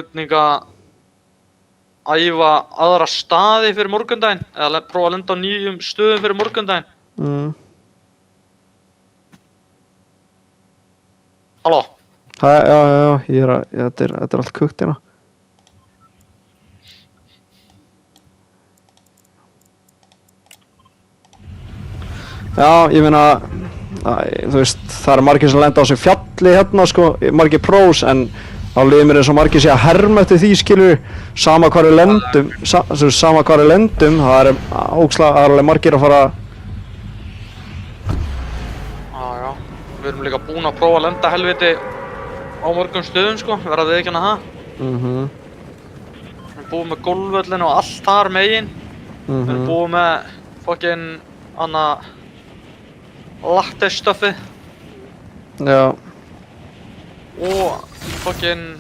spurning að æfa aðra staði fyrir morgundaginn eða prófa að lenda á nýjum stöðum fyrir morgundaginn. Halló? Já, þetta er allt kukt hérna. Já, ég meina, þú veist, það eru margir sem lenda á sig fjalli hérna, sko, margir prós, en þá líður mér eins og margir sé að herma eftir því, skilur, sama hvar við lendum, það er alveg margir að fara. Já, við erum líka búin að prófa að lenda helviti á mörgum stöðum, sko, verða við ekki hana það. Við erum búin með golfvöllin og allt þar megin. Við erum búin með fucking annað latte stöfið. Já. Og fucking,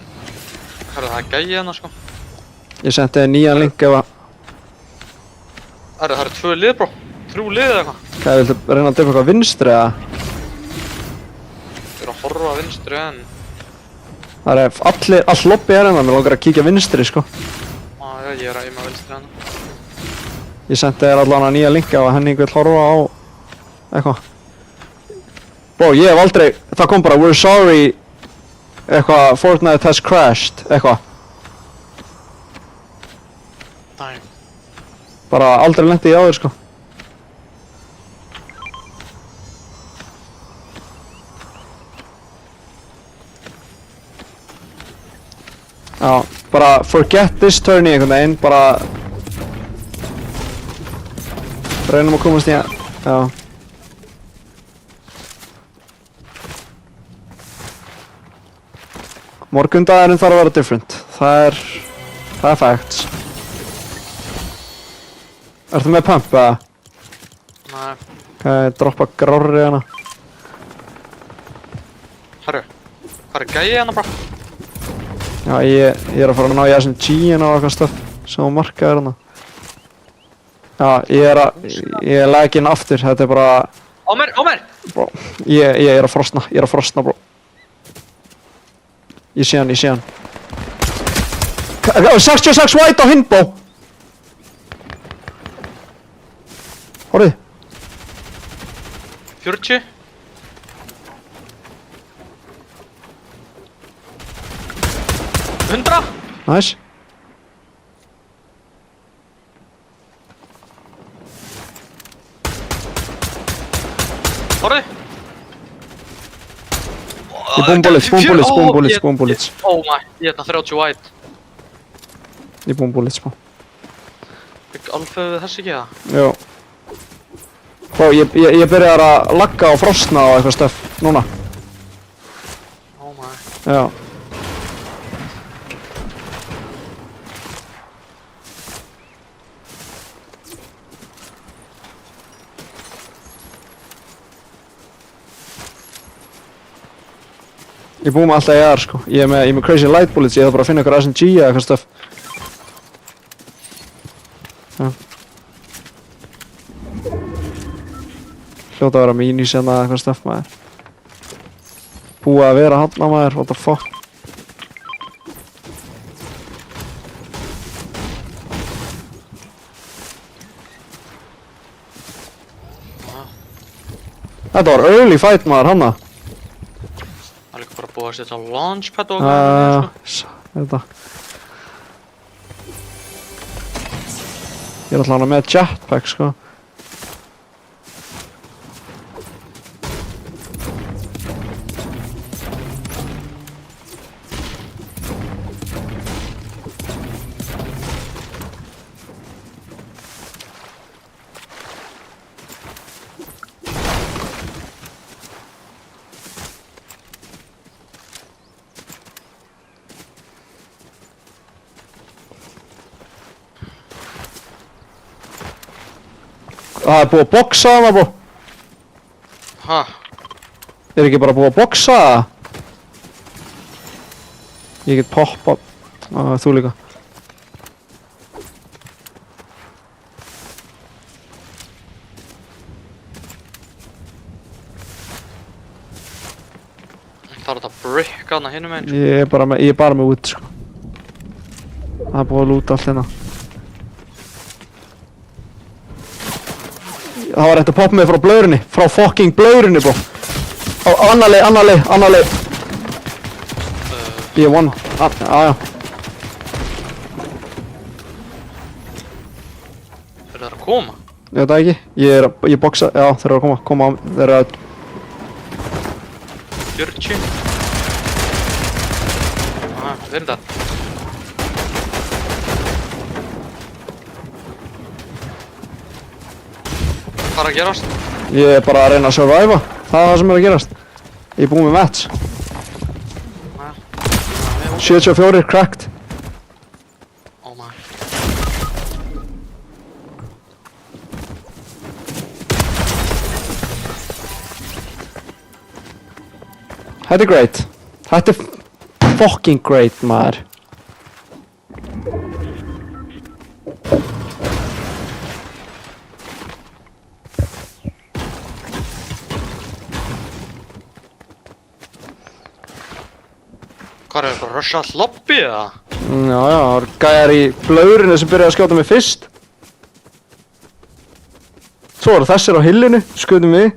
hvað er það, gæi hérna, sko? Ég sendi þér nýjan link ef að... Það eru 2 lið, bró. 3 lið eða eitthvað. Hvað, viltu reyna að döpa eitthvað vinstri, eða? Ég er að horfa vinstri, en... Það er all lobby hérna, mér langar að kíkja vinstri, sko. Já, ég er að með vinstri hérna. Ég sendi þér allan að nýja link ef að Henning vill horfa á... eitthvað. Bó, ég hef aldrei... Það kom bara, we're sorry... eitthvað, Fortnite has crashed, eitthvað. Dæm. Bara aldrei lenti ég á þér, sko. Já, bara forget this turn í einhvern veginn, bara... reynum að komast í að... Já. Morgundagurinn þarf að vera different. Það er facts. Ertu með pump, eða? Nei. Ég droppa grárri hana. Herru, hvað er gæi hérna, brá? Já, ég er að fara að ná í SMG hérna og eitthvað stöf sem á markaður hana. Já, ég er laginn aftur, þetta er bara... Á mér! Bro, ég er að frosna, bro. Ég sé hann. 66 white á hinn, bro! Horfið. 40. Hundra. Nice. Horfið. Boom bullets. Oh my, ég er 30 white. Í boom bullets, bro. Alföðu þess ekki það? Jó. Bro, ég byrjar að lagga og frosna og eitthvað stöf, núna. Oh my. Já. Ég búið með alltaf AR, sko. Ég er með crazy light bullets, ég þarf bara að finna ykkur SMG eða eitthvað stöf. Já. Hljóta að vera minis hérna eða eitthvað stöf, maður. Búið að vera hann á maður, what the fuck. Þetta var early fight, maður, hanna. Það er líka bara búið að setja launchpad og eitthvað, sko. Þetta. Ég er alltaf með jetpack, sko. Það er búið að boxa það, bro. Ha? Er ekki bara búið að boxa það? Ég get poppað. Þú líka. Það er þetta brick hana hinum einn, sko. Ég er bara með wood, sko. Það er búið að lúta allt hérna. Það var reynt að poppa mig frá blöðrunni. Frá fucking blöðrunni, bro. Á, annar leið. Ég er one. Já. Eru þeir að koma? Ég veit það ekki. Ég boxa. Já, þeir eru að koma. Koma á. Þeir eru að... 40. Vindar. Hvað er að gerast? Ég er bara að reyna að surviva. Það er það sem er að gerast. Ég er búinn með match. 74 cracked. Oh my. Þetta er great. Þetta er fucking great, maður. Hvað er það að rusha all lobby eða? Já, það var gæjar í blöðrinu sem byrjaði að skjóta mig fyrst. Svo voru þessir á hillinu, skutum við.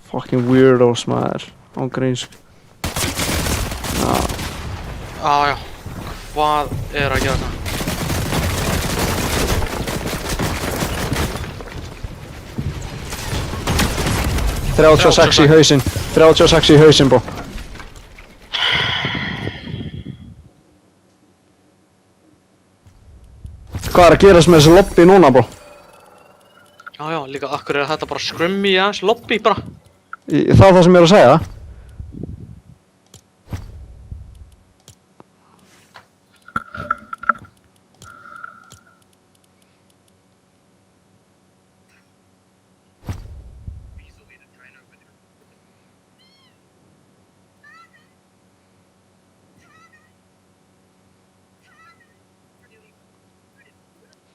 Fucking weirdos, maður. Ángríns. Já. Hvað er að gera það? 36 í hausinn. 36 í hausinn, bro. Hvað er að gerast með þessi lobby núna, bro? Já, líka akkur er þetta bara scrummy aðeins lobby bara. Það er það sem ég er að segja.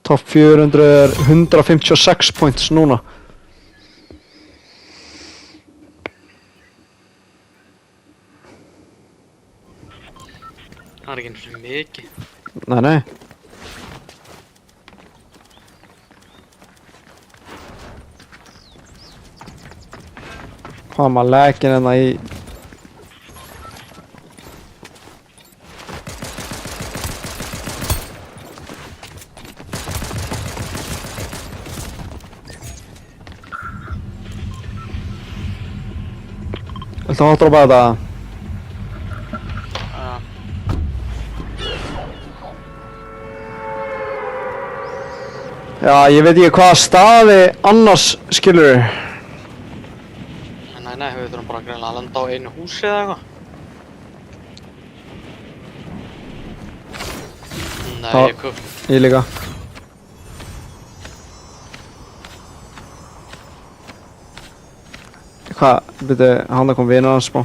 Top 400 er 156 points núna. Það er ekki eins og mikið. Nei. Hvað maður leggin hérna í... Viltu að droppa þetta? Já, ég veit ekki hvaða staði annars skilur. Nei, við þurfum bara greinilega að landa á einu húsi eða eitthvað. Nei, ég kupp. Ég líka. Hvað, byrju, hann kom vinur hans, bó.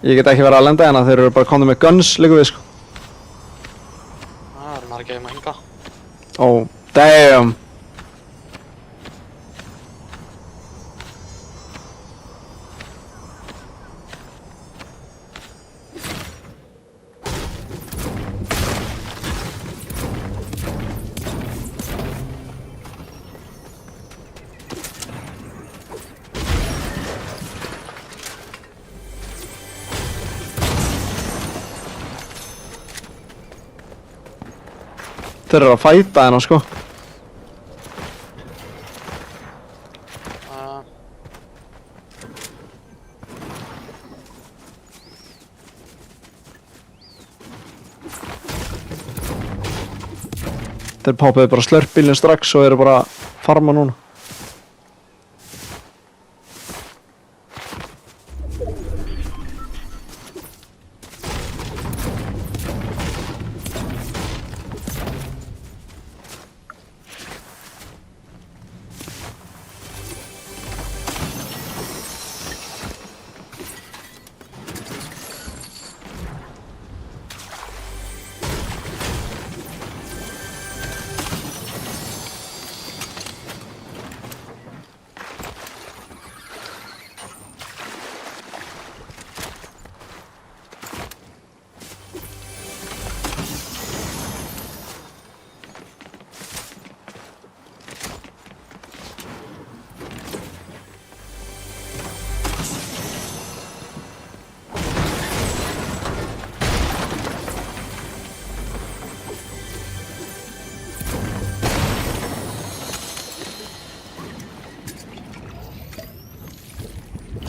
Ég get ekki verið að lenda hérna, þeir eru bara komnir með guns líka við, sko. Það er margir að hinga. Oh, damn. Þeir eru að fæta hérna, sko. Þeir poppuðu bara slörpbílinn strax og eru bara að farma núna.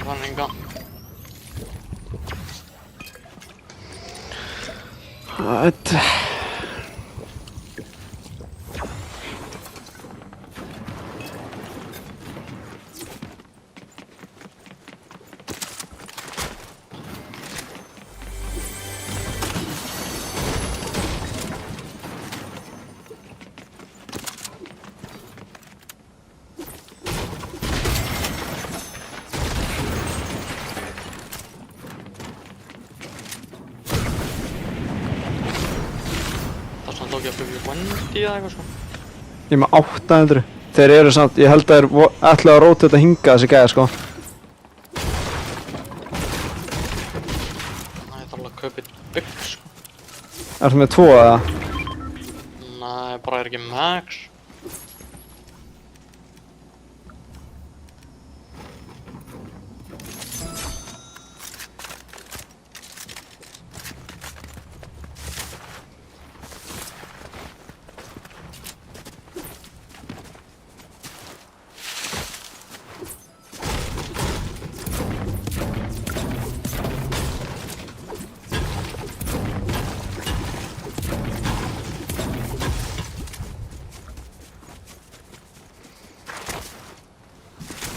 fann engan. Þetta... Það tók ég að byggja Wendy eða eitthvað svo. Ég er með 800. Þeir eru samt, ég held að þeir ætla að róta þetta hingað þessi gæði sko. Næ, ég þarf alveg að kaupa eitt bygg sko. Ertu með 2 eða? Nei, bara ekki max.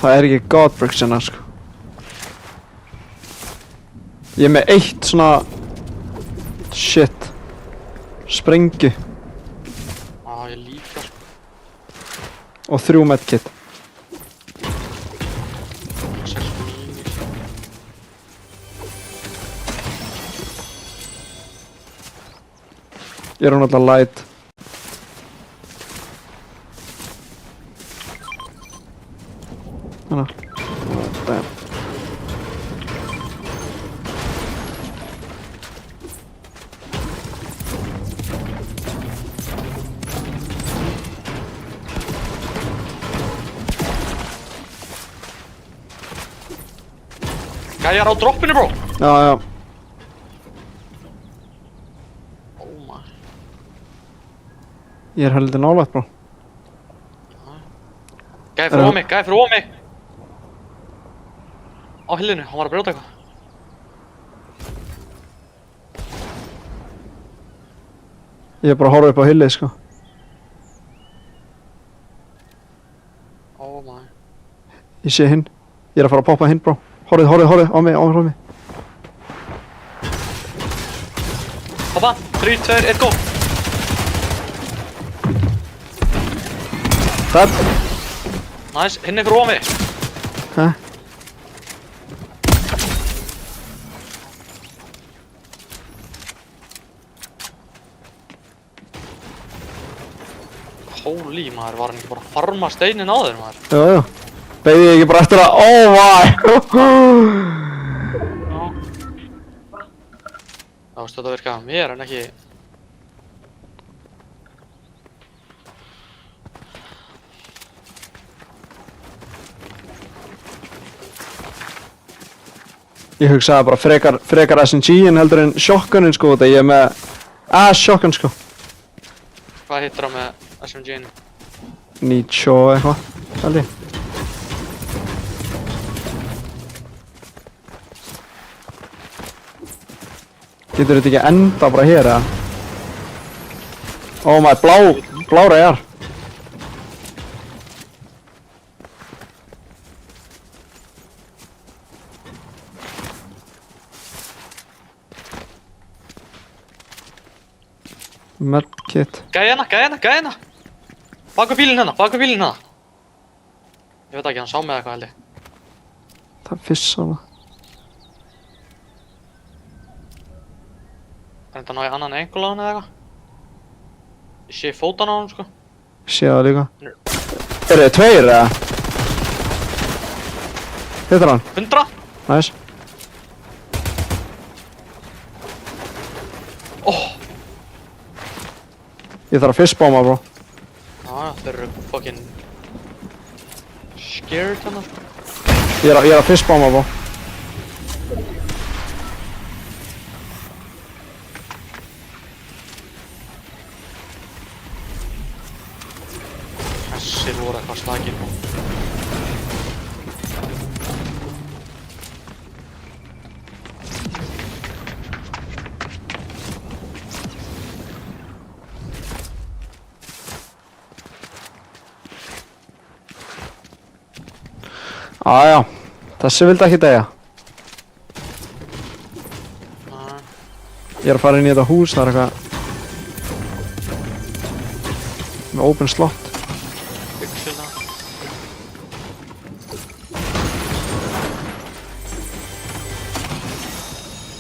Það er ekki Godbricks hérna sko. Ég er með 1 svona... Shit. Sprengju. Ég líka sko. Og 3 medkit. 6 mínus. Ég er hún alltaf light. Þannig. Damn. Gæjar á droppinu, bro! Já, já. Oh my. Ég er heldur nálægt, bro. Gæði fyrir ofan mig, gæði fyrir ofan mig! Á hillinu, hann var að brjóta eitthvað. Ég er bara að horfa upp á hillið, sko. Oh my. Ég sé hinn. Ég er að fara að poppa hinn, bro. Horfið, á mig. Hoppa, 3, 2, 1, go! Dead. Nice, hinn er fyrir ofan mig. Hæ? Holy maður, var hann ekki bara að farma steinin á þér maður? Já. Beigði ég ekki bara eftir að... Oh my! Já. Það veist þetta virkaði að mér en ekki... Ég hugsaði bara frekar SMG-in heldur en shotgunin sko, þegar ég er með... shotgun sko. Hvað hittir það með SMG-inu? 90 og eitthvað, held ég. Getur þetta ekki enda bara hér eða? Oh my, blár ER. Medkit. Gæði hérna! Baku bílinn hérna! Ég veit ekki, hann sá mig eitthvað held ég. Það fissa hana. Er þetta ná í annan engul á hann eða eitthvað? Ég sé fótan á hann sko. Ég sé það líka. Eru þið 2 eða? Hittar hann? 100! Nice. Ég þarf að fistbomba, bro. Já, þeir eru fucking... scared hérna sko. Ég er að fistbomba, bro. Þessir voru eitthvað slagir bro. Aja, þessi vildi ekki deyja. Ég er að fara inn í þetta hús, það er eitthvað með open slot. Byggsilda.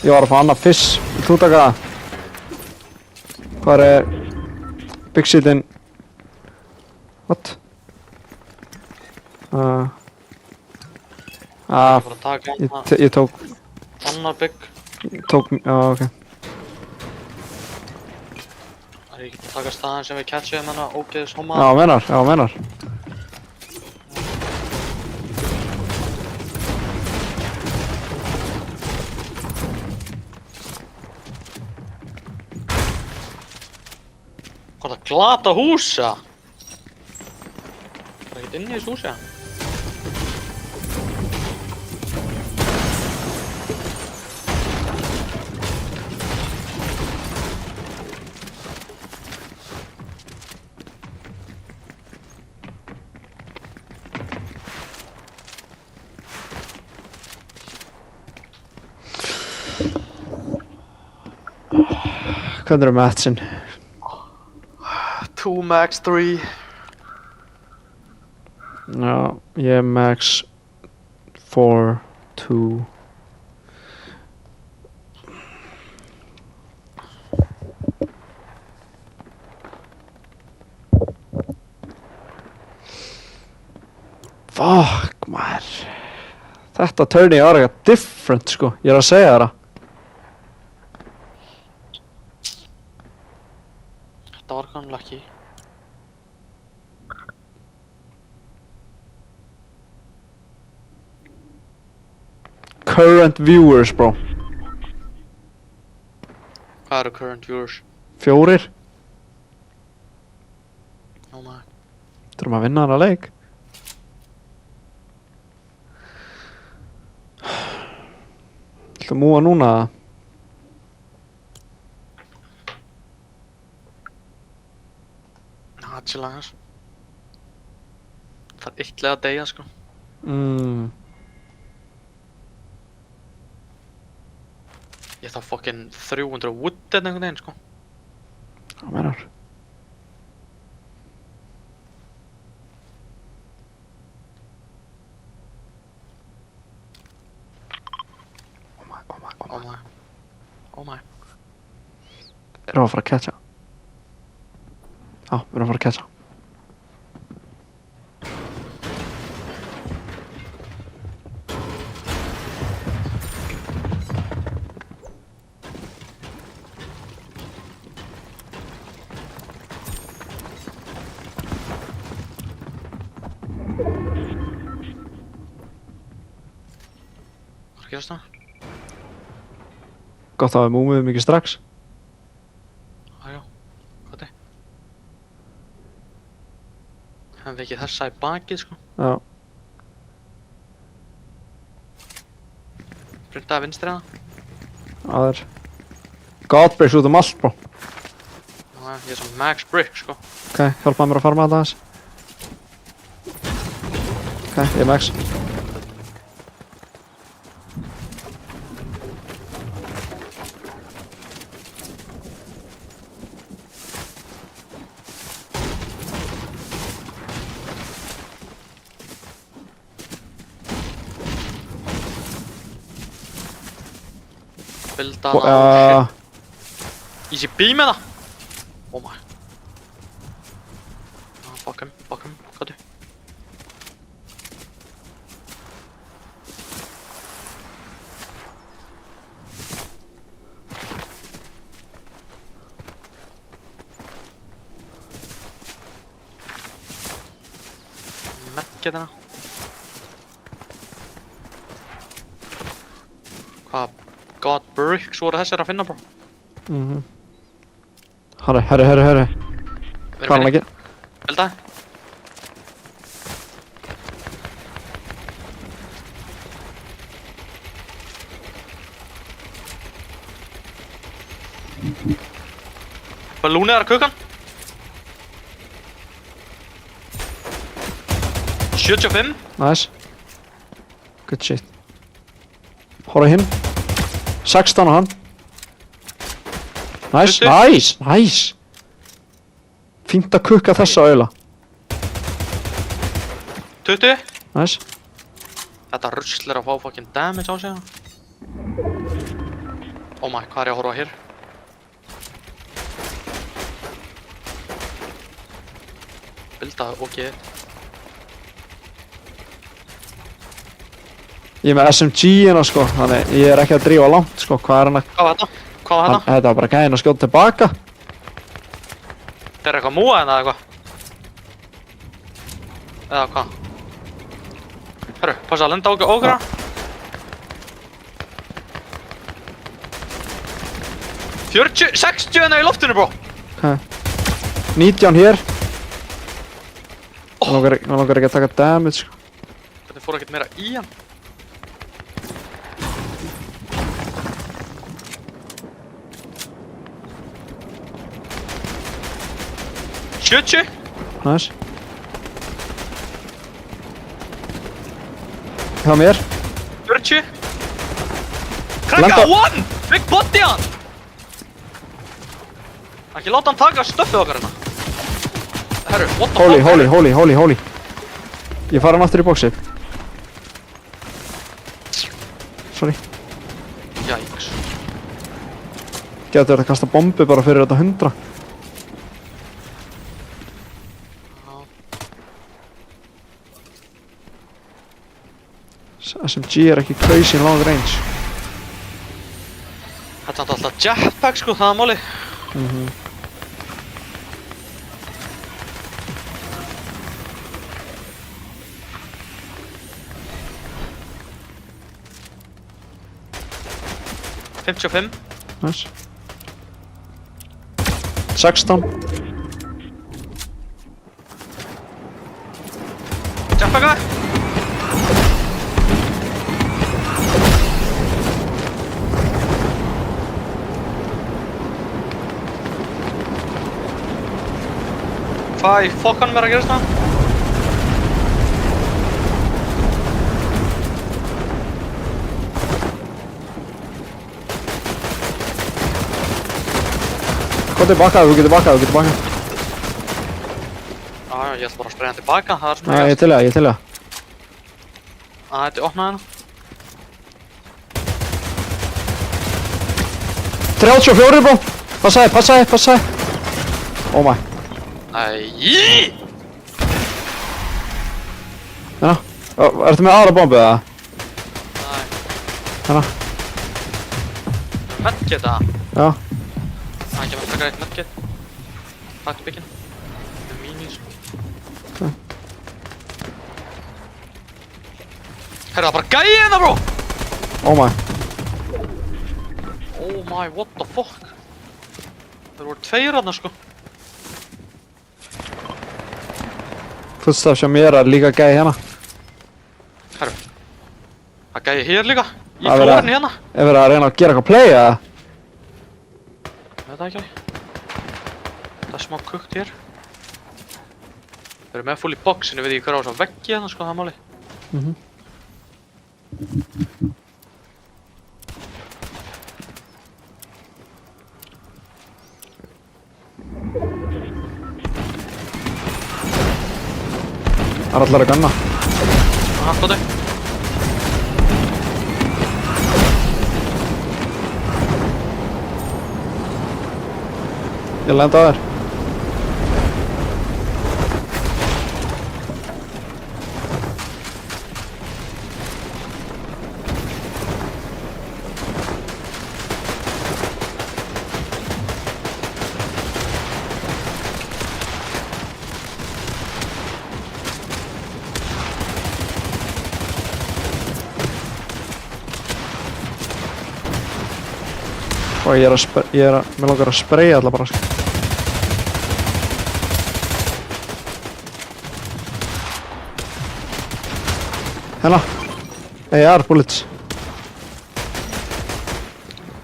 Ég var að fá annað fiss, vilt þú taka það? Hvar er big seatin? What? Ég fór að taka hana. Ég tók, Annar bygg. já ok. Það er ekki að taka staðan sem við catchum hana ógeðis hóma. Já, menar. Hvað það glata húsa? Það er ekkert inn í þessu húsi. Hvernig eru matsin? 2 max 3. Já, ég er max 4, 2. Fuck, maður. Þetta turning var eitthvað different, sko. Ég er að segja það. Þetta var kannan lucky. Current viewers, bro. Hvað eru current viewers? 4. Oh my. Þurfum að vinna hana leik. Ætla að múa núna. Chill aðeins. Það er illega að deyja, sko. Ég þarf fucking 300 wood eða einhvern veginn, sko. Hvað menar? Oh my. Erum við að fara að catcha? Já, við erum að fara að catcha. Hvað er að gerast það? Gott að við múmiðum ekki strax. Já, hvað er? Hefum við ekki þessa í bakið, sko. Já. Bryndaði vinstri hana. Það er Godbricks út allt, bro. Já, ég er sem max brick, sko. Ok, hjálpaði mér að farma þetta aðeins. Ok, ég er max. Builda hana. Easy B með það. Oh my. Fuck him, hvað er? Merkið hana. Hvað? God bricks voru þessir að finna, bro. Herri. Hvað er hann að gera? Buildaði. Ballúnið er að kukan. 75. Nice. Good shit. Horfa hinn. 16 á hann. Nice, 20. nice, nice. Fínt að kukka þessa auðla. 20. Nice. Þetta rusl að fá fucking damage á sig. Oh my, hvað ég að horfa hér? Bilda, ok. Ég er með SMG-ina sko, þannig ég ekki að drífa langt sko, hvað hann að... Hvað var þetta? Hvað var þetta? Þetta var bara gæðin að skjóta tilbaka. Þetta eitthvað múa eða eitthvað? Eða hvað? Herru, passa að lenda okra. Ja. 60 í loftinu, bro! Okay. 19 hér. Mér langar ekki að taka damage sko. Hvernig fór ekkert meira í hann? Sjötju! Nice. Hjá mér. 40! Krakka, Landa. one! Big body hann! Ekki láta hann taka stöffið okkar hérna. Herru, what the fuck? Holy. Ég fara hann aftur í bóksið. Sorry. Jæks. Getur þetta að kasta bombu bara fyrir þetta 100. SMG er ekki crazy long range. Þetta er alltaf jetpack sko, það er máli. $55. Nice. 16. Jetpacka? Hvað í fokkanum er að gerast það? Kom tilbaka, þú getur bakað. Já, ég ætla bara að spreyja hann tilbaka, það er svona Ég til það. Þetta er opnað hérna. 34 bro! Passaði. Oh my. Æi! Hérna. Ertu með aðra bombu eða? Nei. Hérna. Medkit það? Já. Það er ekki að taka eitt medkit. Takk bygginn. Þetta er minis. Herra, það er bara gæi hérna, bro! Oh my. Oh my, what the fuck? Það voru tveir hérna, sko. Footsteps hjá mér er líka gæi hérna. Herru. Það gæi hér líka. Í Það verið að- flórinni hérna. Er verið að reyna að gera eitthvað play eða? Ég veit það ekki alveg. Það er smá kukt hér. Þeir eru með full í boxinu, við ég hver á þess að veggi hérna, sko, það er máli. Það er allar að ganna. Aha, góði. Ég lenda á þér. Og mér langar að spraya alla bara sko. Hérna. AR bullets.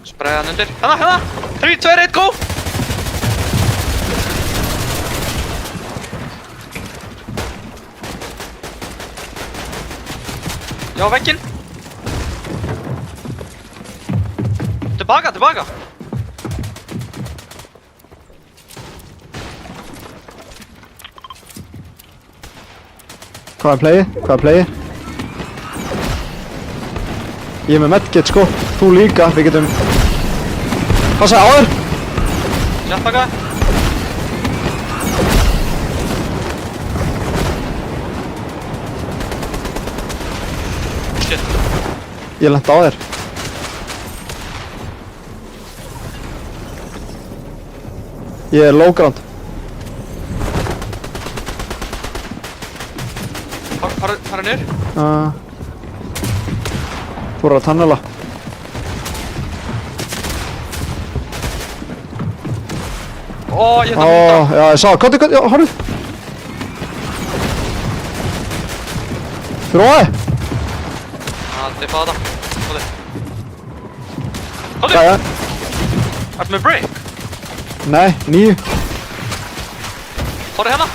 Spreyja hann undir. Hérna! 3, 2, 1, go! Já, vegginn. Tilbaka, tilbaka! Hvað er playið? Hvað er playið? Ég er með medkit sko, þú líka, við getum... Passa á þér! Jetpacka! Shit. Ég lenti á þér. Ég er low ground. Fara niður? Þú eru að tunnela. Ég er það Já, ég sá það. Kottu, já, horfðu. Fyrir á þig. Tippa þetta. Kottu. Kottu! Jæja. Ertu með break? Nei, 9. Horfðu hérna.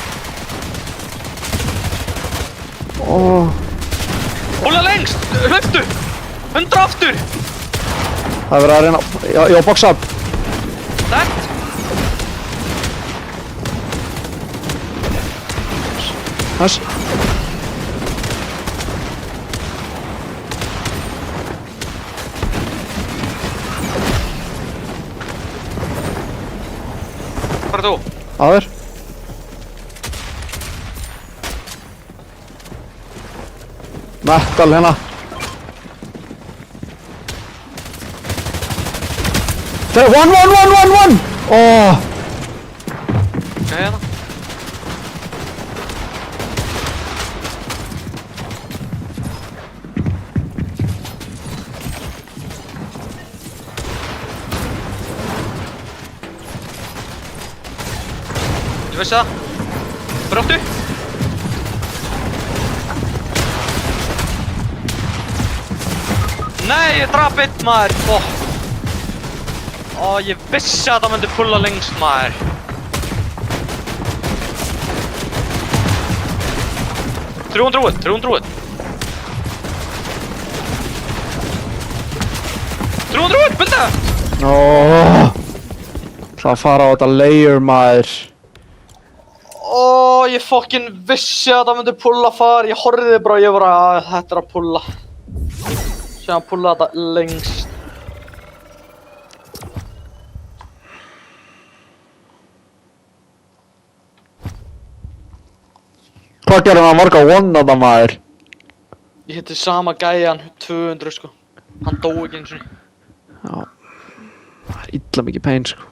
Húla lengst! Hlauptu! 100 aftur! Það er verið að reyna... Já, boxa upp. Dætt! Næs. Hvað er þú? Á þér. Metal hérna. Það er one! Ok, hérna. Ég vissi það. Brjóttu. Nei, ég drap einn maður. Ég vissi að það myndi pulla lengst maður. Trúan, Trúan, bylda! Það fara á þetta layer maður. Ég fucking vissi að það myndi pulla far. Ég horfði bara, ég bara, þetta er að pulla. Sér að pulla þetta lengst. Hvað gerir hann marga one að það maður? Ég hitti sama gæjan, 200 sko. Hann dó ekki einu sinni. Já. Það er illa mikið pain sko.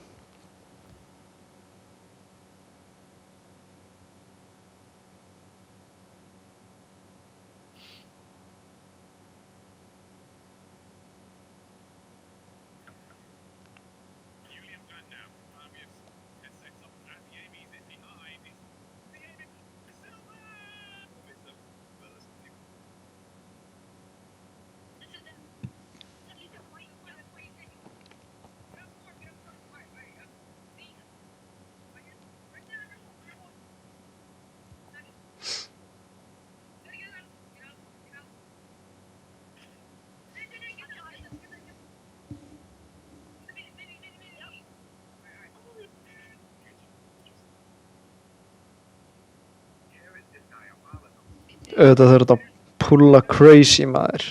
Auðvitað þurft að pulla crazy maður.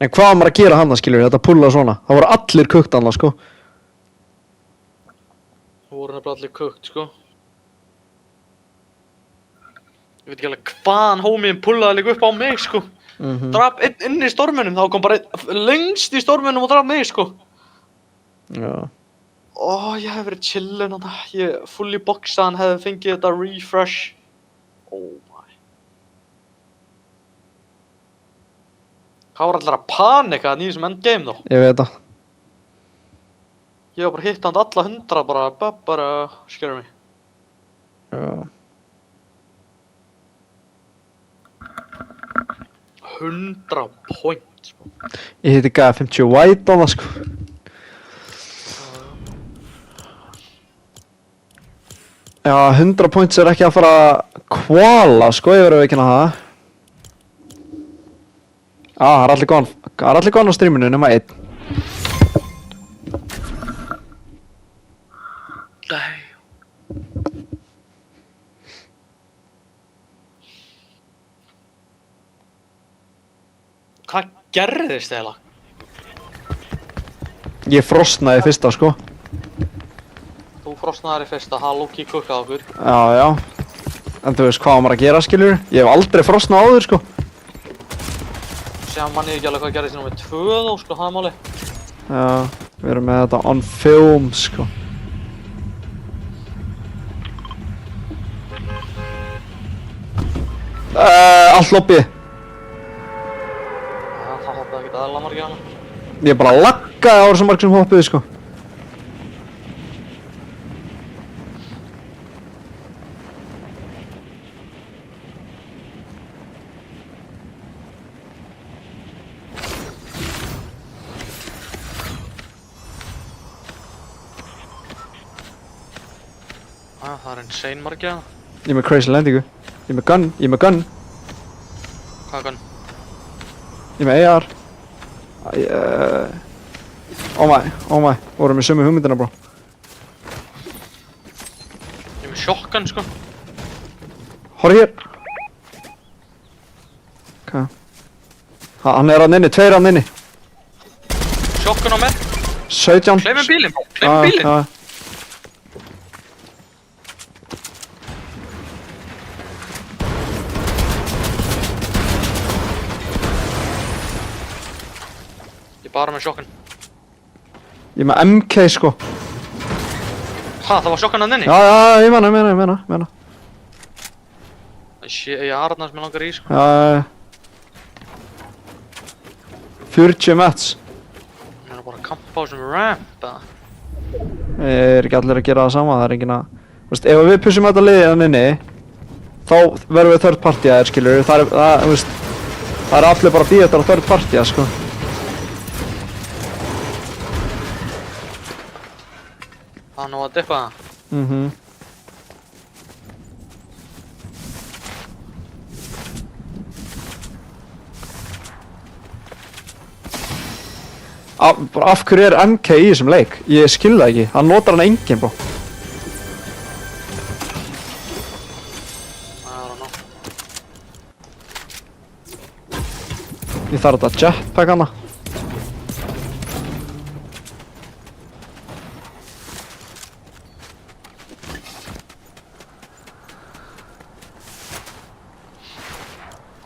En hvað var maður að gera hana skilur þetta pulla svona? Það voru allir kukt hana sko. Það voru nefnilega allir kukt sko. Ég veit ekki alveg hvaðan homiðin pullaði líka upp á mig sko. Drap einn inn í storminum, þá kom bara einn lengst í storminum og drap mig sko. Já. Ég hef verið chillin hana. Ég fully boxað hann, hefði fengið þetta refresh. Hvað var allir að panika þarna í þessum endgame þá? Ég veit það. Ég var bara hitt hann alla 100 bara, skilur mig. Já. 100 point sko. Ég hitti gæða 50 white á það sko. Já, 100 points er ekki að fara að kvala sko, ég verður ekki að það. Það er allir góðan á streaminu nema einn. Nei. Hvað gerðist eiginlega? Ég frosnaði fyrsta sko. Þú frosnaðir í fyrsta, það lúki kukkað okkur. Já, já. En þú veist hvað á maður að gera, skiljur? Ég hef aldrei frosnað áður sko. Sér manni ekki alveg hvað gerðist númer 2 þó, sko, það er máli. Já, við erum með þetta on film sko. Allt lobbið. Já, það hoppaði ekkert aðeins margir hana. Ég bara laggaði á þessum marg sem hoppuði sko. Já, það er insane margir hana. Ég er með crazy landingu. Ég er með gun, ég er með gun. Hvað gunn? Ég er með AR. Oh my, vorum við sömu hugmyndina bro. Ég er með shotgun, sko. Horri hér. Hvað? Hann er hann inni, 2 hann inni. Shotgun á mér. 17. Kleimum bílinn, bro. Kleimum bílinn. Já. Ég bara með shotgun. Ég er með MK sko. Ha, það var shotgun hann inni? Já, ég meina. Shit, ég har þarna sem ég langar í, sko. Já. 40 mats. Ég er bara að kampa á þessum ramp, eða? Er ekki allir að gera það sama, það er enginn að... Þú veist, ef við pussum þetta liðið hann inni, þá verðum við third party að þér, skilur. Það er allir bara að býja þetta á third party að, sko. Það er nú að dippa það. Af hverju er MK í þessum leik? Ég skil það ekki, hann notar hann enginn bro. I don't know. Ég þarf þetta jetpack hana.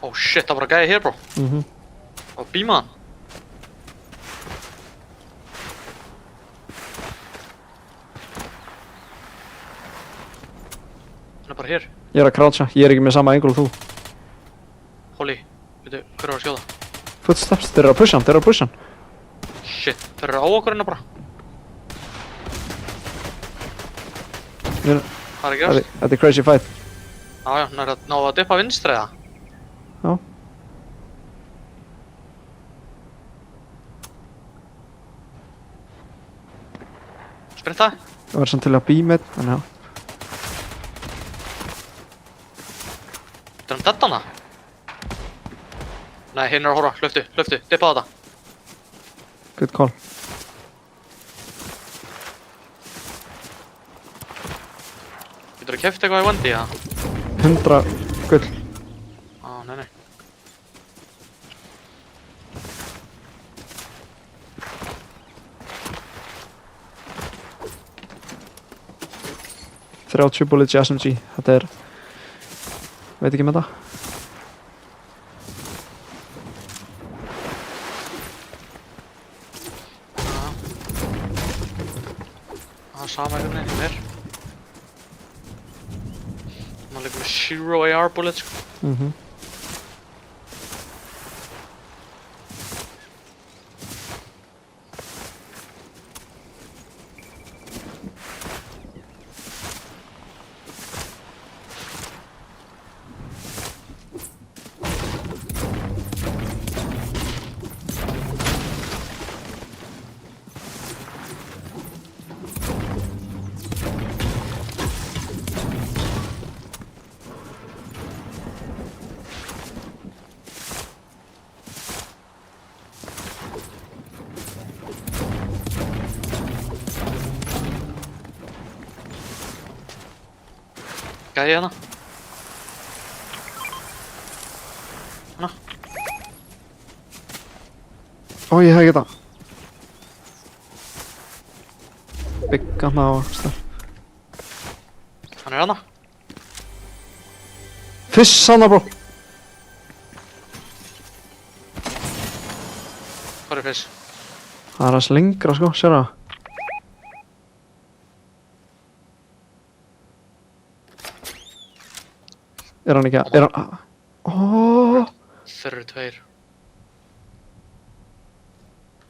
Oh shit, það var að gæja hér, bro. Það var bímaðan. Hann er bara hér. Ég er að croucha, ég er ekki með sama angle og þú. Holly, veitu, hver er að skjóða? Footsteps, þeir eru að pusha hann, Shit, þeir eru á okkur hérna bara. Hvað er að gerast? Þetta er crazy fight. Já, náðu að dippa vinstri eða? Já. Sprinta? Það verður samt til að beamið, þannig já. Þetta er hann dead hana? Nei, hinn er að horfa, hlöftu, dippa þetta. Good call. Getur þú keypt eitthvað í Wendy eða? 100 gull. Nei. 30 bullets í SMG, þetta er... Veit ekki með það. Það er sama einhvern veginn mér. Maður leikur með 0 AR bullets, sko. gæi hérna. Hana. Ó, ég hef ekki það. Bygga maður á stað. Hann hana. Fyrst sanna, bró. Hvað fyrst? Það er aðeins lengra, sko, sér það. Er hann ekki að... Er hann... Óóóó... Þeir eru tveir.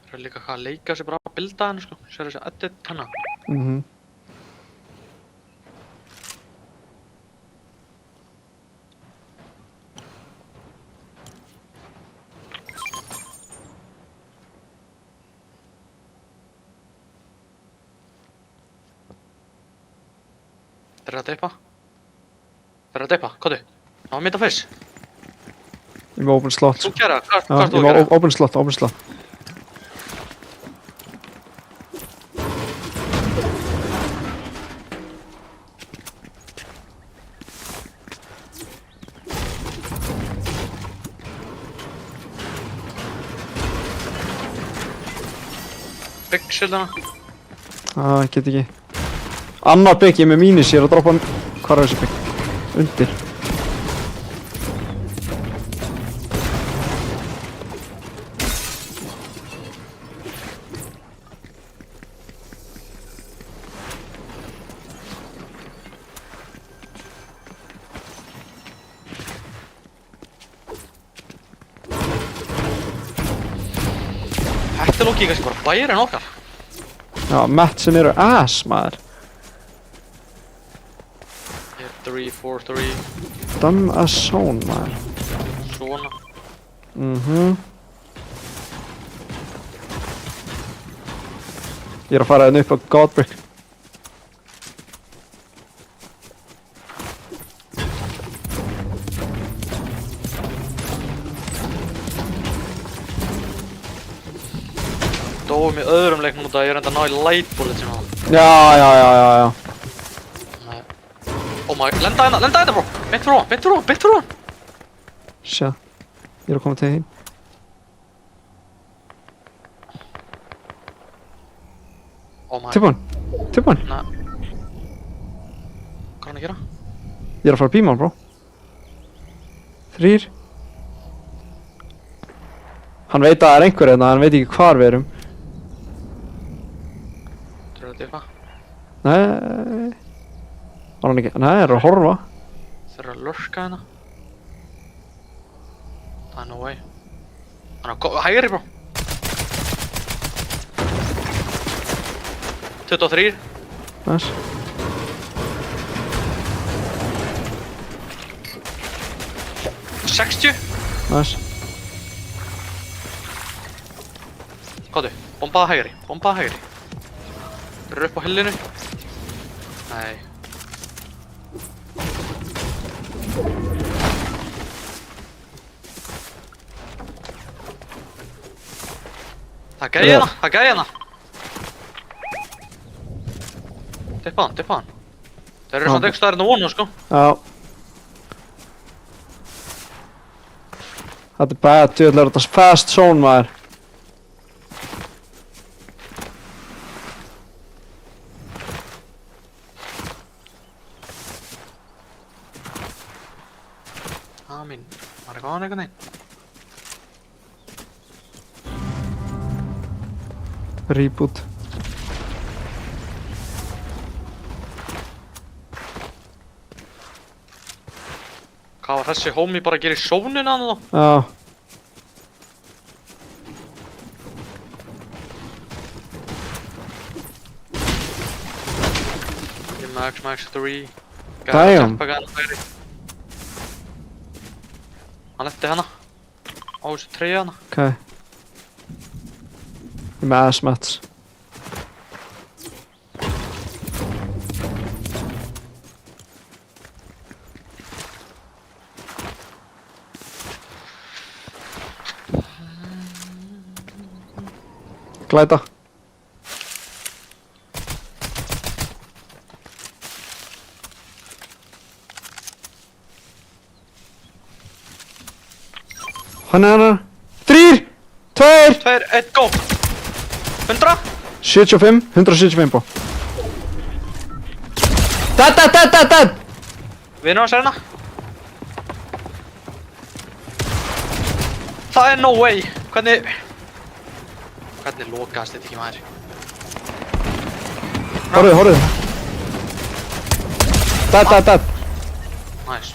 Þeir eru líka hvað að leika sér bara að bilda henni, sko. Sér þessi edit hana. Þeir eru að deipa. Þeir eru að deipa, kóti. Ná að mynda fyrst. Ég er með open slot. Þú gera, hvað Já, ert þú að ég er gera? með open slot, open slot. Bygg shieldana. Ég get ekki. Annar bygg, ég er með mínus, ég er að droppa... Hvar er þessi bygg? Undir. Þetta er lókið kannski bara bæjarinn okkar. Já, matchin eru ass, maður. Ég er 3, 4, 3. Dumb as zone, maður. Svona. Ég er að fara hérna upp á Godbrick. Dóum í öðrum leiknum út að ég er enda að ná í light bullet sem það. Já. Nei. Oh my, lenda hérna bro! Beint fyrir hún! Sjá. Ég er að koma til þín. Oh my. Tippa hann. Nei. Hvað er hann að gera? Ég er að fara að beama hann, bro. 3. Hann veit að það er einhver hérna, hann veit ekki hvar við erum. Þeir eru að diffa. Nei. Var hann ekki? Nei, það er að horfa. Þeir eru að lurka hérna. Það er no way. Hann er að hægri bro. 23. Nice. Nice. Kóti, bombaða hægri. Þeir eru upp á hillinu. Nei. Það er gæi hérna. Tippa hann. Þeir eru samt ekki staðarinn að vona, sko. Já. Þetta er bad, djöðlega er þetta fast zone, maður. Mín, var það góðan einhvern veginn? Reboot. Hvað var þessi homie bara að gera í sónina hann þá? Já. Max 3. Damn. Hann letti hana. Á þessu treyja hana. Ok. Ég er með ass-mats. Glæta. Hann 3, 2, 2, 1, go! 100! 75, 175 bro. Dead! Vinur hans hérna. Það no way! Hvernig lokaðist þetta ekki maður? Horfðu. Dead. Nice.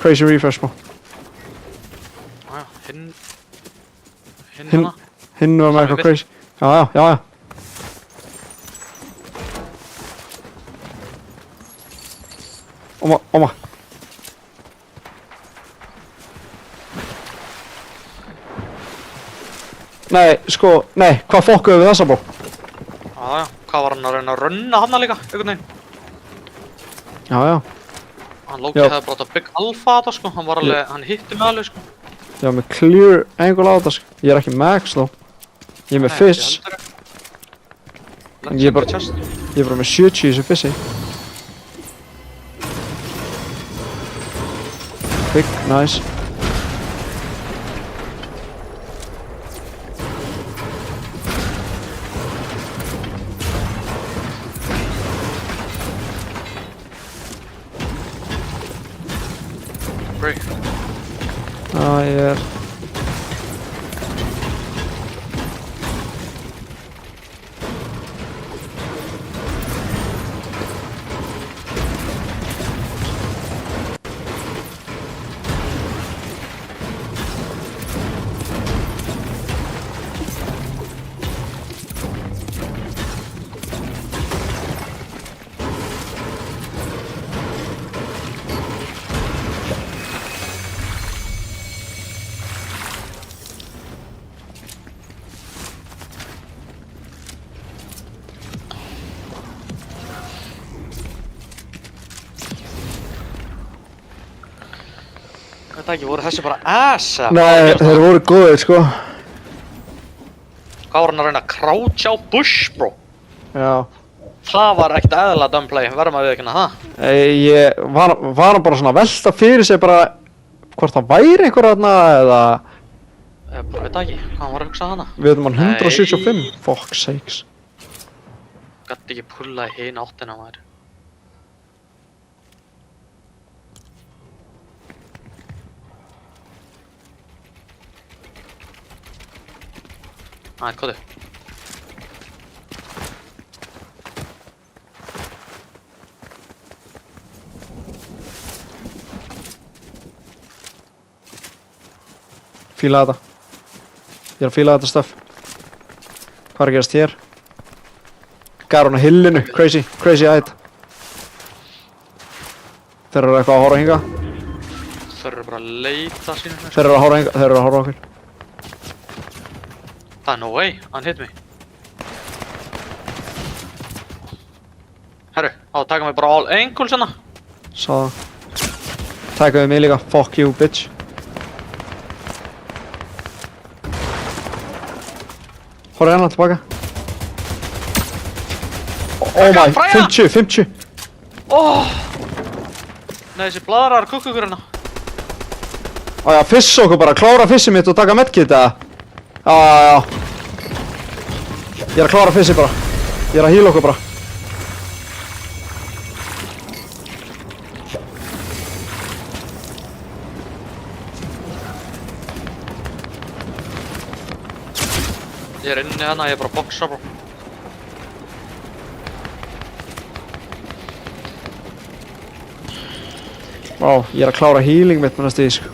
Crazy refresh bro. Jájá, hinn hana. Hinn var með eitthvað crazy. Já. Oma. Nei, hvað fokkuðu við þessa bro? Jájá, hvað var hann að reyna að runna hana líka, einhvern veginn? Já. Hann Loki hefði brátt að Big Alpha þetta sko, hann var alveg, hann hitti mig alveg sko. Ég var með clear angle á þetta sko. Ég er ekki max þó. Ég er með fiss. Ég er bara með 70 í þessu fissi. Big, nice. Break. Ég er... Þetta ekki, voru þessi bara assa? Nei, þeir voru góðir sko. Hvað var hann að reyna að croucha á bush, bro? Já. Það var ekkert eðlilega dumb play, verðum að viðurkenna það. Ég var hann bara svona að velta fyrir sig bara hvort það væri einhver þarna eða... Ég bara veit ekki, hvað hann var að hugsa hana? Við erum hann 175, fuck's sakes. Gæti ekki pulla í hina áttina maður. Næ, kóðu. Fíla þetta. Ég er að fíla þetta stöf. Hvað er að gerast hér? Gæra hún á hillinu, crazy ætt. Þeir eru eitthvað að horfa hinga. Þeir eru bara að leita sínu. Þeir eru að horfa hinga, þeir eru að horfa okkur. Það no way, hann hit mig. Herru, taka mig bara all angles hérna. Sá það. Tækaðu mig líka, fuck you bitch. Horfa hérna tilbaka. Oh my, 50. Nei, þessi bladrar kukkugur hérna. Ája, fiss okkur bara, klára fissið mitt og taka medkit eða? Já. Ég er að klára fissið bara. Ég er að heala okkur bara. Ég er inni hérna, ég er bara að boxa, bro. Vá, ég er að klára healing mitt með næstu í sko.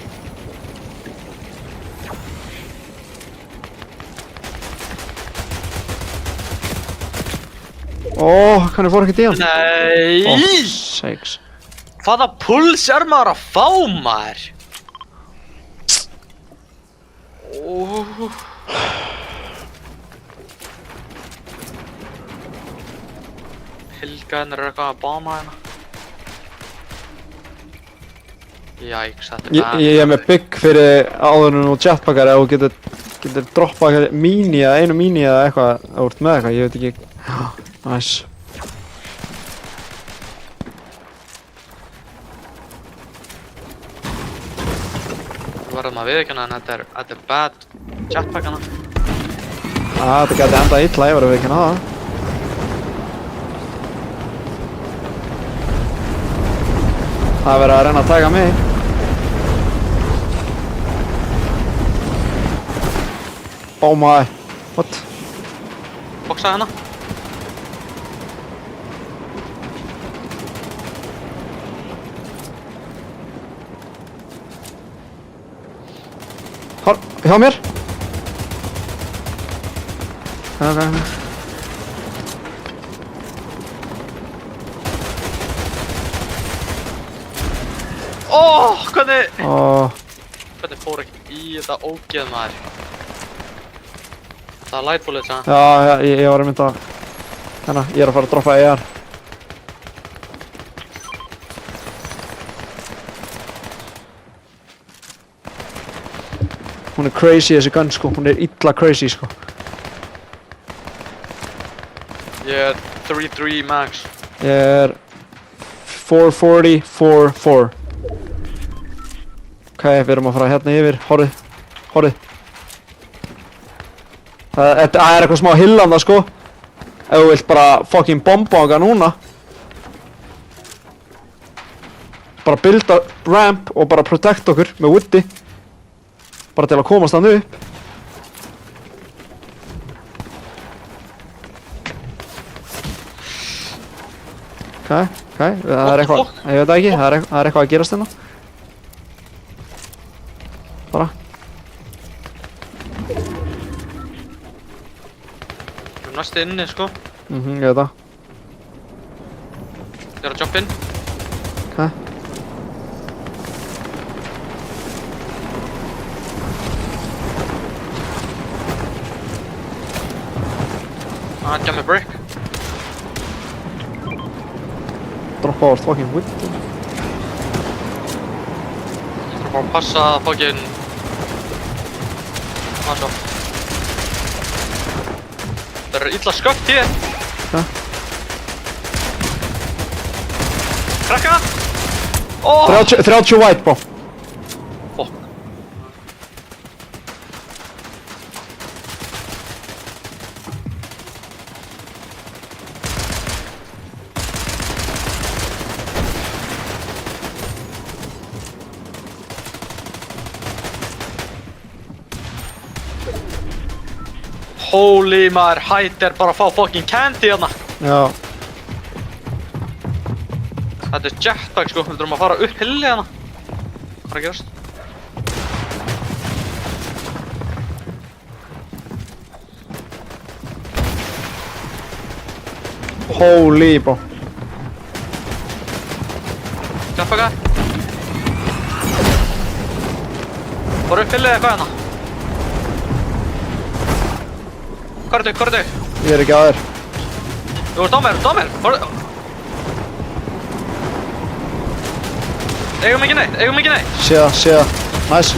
Hann fór ekkert í hann. Nei! Oh, sakes. Hvaða puls er maður að fá, maður? Helgaðin eru eitthvað að báma hérna. Jæks, þetta er bad. Ég er með bygg fyrir áðurinn og jetpackar ef þú getur Getur droppað mini eða einu mini eða eitthvað úr með eitthvað, ég veit ekki. Nice. Þú verðum að viðurkenna en þetta er bad jetpack hana. Þetta gæti endað illa, ég verður að viðurkenna það. Það er verið að reyna að taka mig. Oh my, what? Boxa hana. Hjá mér? Ok. Hvernig fór ekki í þetta ógeð maður? Það er light bullets, ha? Já, ég var að mynda hérna, ég er að fara að droppa ER. Hún er crazy þessi gun sko, hún er illa crazy sko. Ég er 3-3 max. Ég er 440, 4-4. Ok, við erum að fara hérna yfir, horfið. Það er eitthvað smá hillanda sko. Ef þú vilt bara fucking bomba okkar núna. Bara builda ramp og bara protect okkur með woodi. Bara til að komast hann upp. Ok, það er eitthvað, ég veit ekki, það er eitthvað að gerast hérna. Bara. Við erum næstu inni, sko. Ég veit það. Ég er að jump inn. Ok. Hann gaf mér brick. Droppa á fucking wood. Ég þarf bara að passa að fucking... Hvað svo? Það er illa sköpt hér. Ja. Krakka! 30 white bro. Fuck. Holy maður, hætt er bara að fá fucking candy hérna. Já. Þetta er jetpack sko, við þurfum að fara upp hilli hérna. Hvað er að gerast? Holy bro. Jetpacka. Fóru upp hilli eða hvað hérna? Hvað er þau? Ég er ekki að þér. Þú ert á mér. Eigum ekki neitt. Sé það. Nice.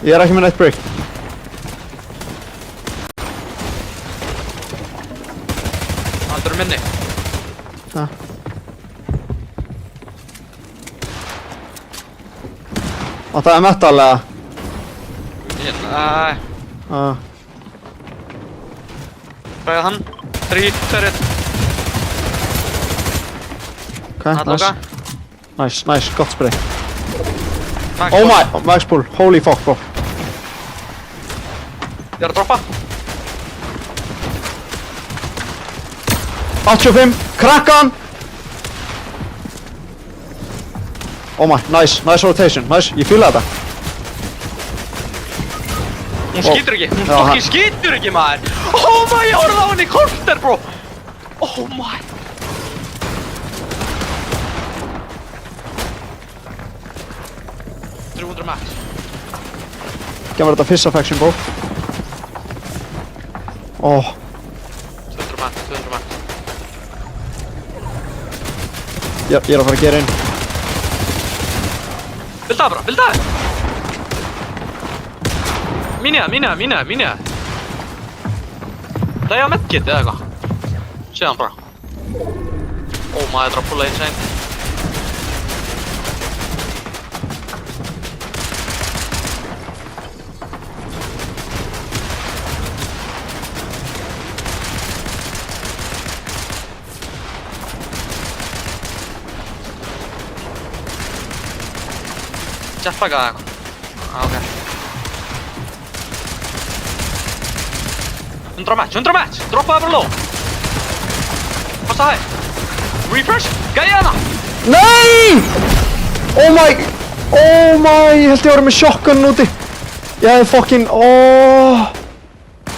Ég er ekki með neitt brick. Aldur minni. Ja. Og það er metal eða? Fræða hann. 3, 2, 1. Ok, nice, gott spray. Max Oh my, max pull, holy fuck bro. Ég er að droppa. 85, krakkan! Oh my, nice rotation, nice, ég fíla þetta. Hún skýtur ekki, hún Já, fucking skýtur ekki maður. Oh my, ég horfði á henni í korter bro. Oh my. Max. Gjá mér þetta fissa faction bro. 200 max. Ég er að fara að gera inn. Vilda bara, vilda! Mínja. Það er að medkit eða eitthvað. Séðan bara. Ó, maður er að pulla insane. Jetpack eða eitthvað. Ok. 100 match, droppaði bara low. Passa hæg. Refresh, gæja hana. Nei! Oh my, ég held ég að vera með shotgun úti. Ég hefði fucking,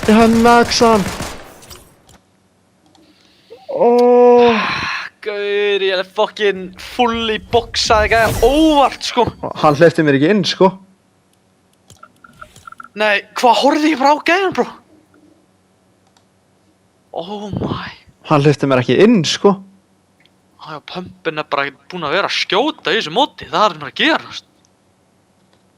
ég hefði maxan. Gaur, ég hefði fucking fully boxaði gæja óvart, sko. Hann hleypti mér ekki inn, sko. Nei, hvað horfði ég bara á gæjan, bro? Oh my. Hann hleypti mér ekki inn, sko. Pumpin er bara ekki búinn að vera að skjóta í þessu móti, það er bara að gerast.